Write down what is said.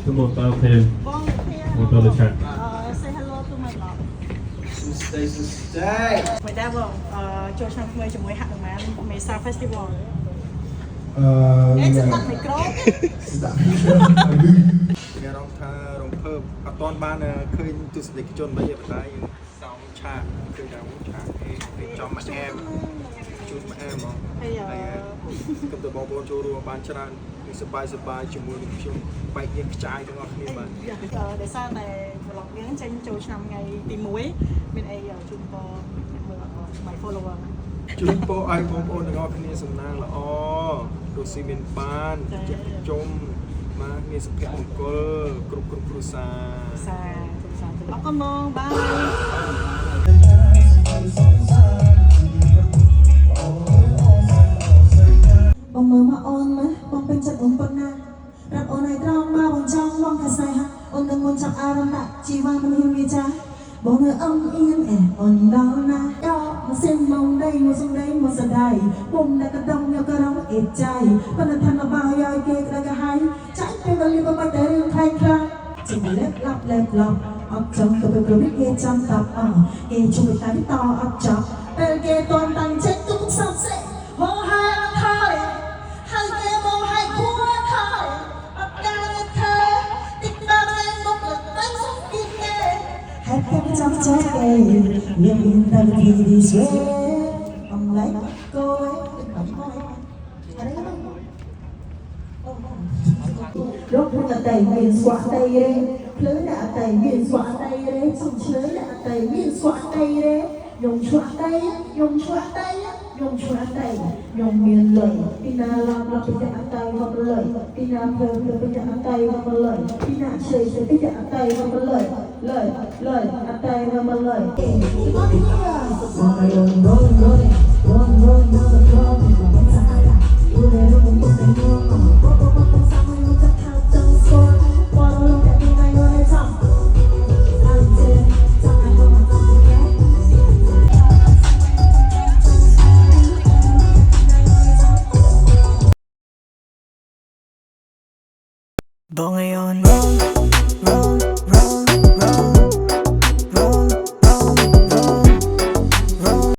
Good morning, Balkan. We'll build a chat. Say hello to my love. Stay. មិនដែរបងចូលឆ្នាំថ្មីជាមួយហាក់ដំណើរ Mesa Festival ស្ដាប់មីក្រូស្ដាប់គេរងថារងភើបអត់ទាន់បានឃើញទស្សនិកជនបីប៉ុន្តែយើងសងឆាកឃើញថាឆាកគេចំមកអែមជួយមកអែមហ្មងហើយគំទៅបងប្អូនចូលរួមបានច្រើនសប្បាយជាមួយនឹងខ្ញុំបែកយើងខ្ចាយទាំងអស់គ្នាបាទដោយសារតែ vlog យើងចេញចូលឆ្នាំថ្ងៃទី1មានអីជូនបងមើលអត់ my follower ជូនពរឲ្យបងប្អូនទាំងអស់គ្នាសំណាងល្អរស់ស៊ីមានបានចិត្តជុំបាទមានសុភមង្គលគ្រប់គ្រួសារអរគុណបងបាយបងមើលមកអូនមើលបងពេញចិត្តអូនប៉ុណ្ណាប្រាប់អូនឲ្យត្រង់មកបងចង់បងថាស្នេហាអូននឹងមុនចាប់អារម្មណ៍ដាក់ជីវ៉ាមិនហ៊ានវាចាបងនៅអំអៀនអូនដល់ណាដកមកសិនមកដៃមកសំដីមកសដៃពុំតែកដងយកក៏រងអេចៃប៉ុន្តែថាមកបាយឲ្យគេក្តៅក៏ហើយចាច់ពេលវេលាបាច់តែរឿងខ្លាំងខ្លាំងជាលេបឡាប់អត់ចង់ទៅប្រព្រឹត្តគេចាំតាប់គេជួយតែតអត់ចប់ពេលគេតន់តាំងចិត្តទុកសំសេហោហើយអត់ហើយហើយគេមកឲ្យគួរហើយអត់ការធ្វើតិចដល់ឯងមកលើតែសុខគេហើយគេចាំចេះគេមានតែទីនេះស្វេអំឡៃកូនអំឡៃអរេរកព្រឹកតែមានស្វាក់តែរេភ្លើដាក់តែមានស្វាក់តែរេសំឆ្លើយដាក់តែមានស្វាក់តែរេយំឆ្លាក់តែយំឆ្លាក់តែយំឆ្លាក់តែយំមានលុយពីណាឡាប់ពីចាក់តែមកលុយពីណាភ្លើពីចាក់តែមកលុយពីណាឆ្លេពីចាក់តែមកលុយលុយអត់តែមកលុយមកBon ngayon, roll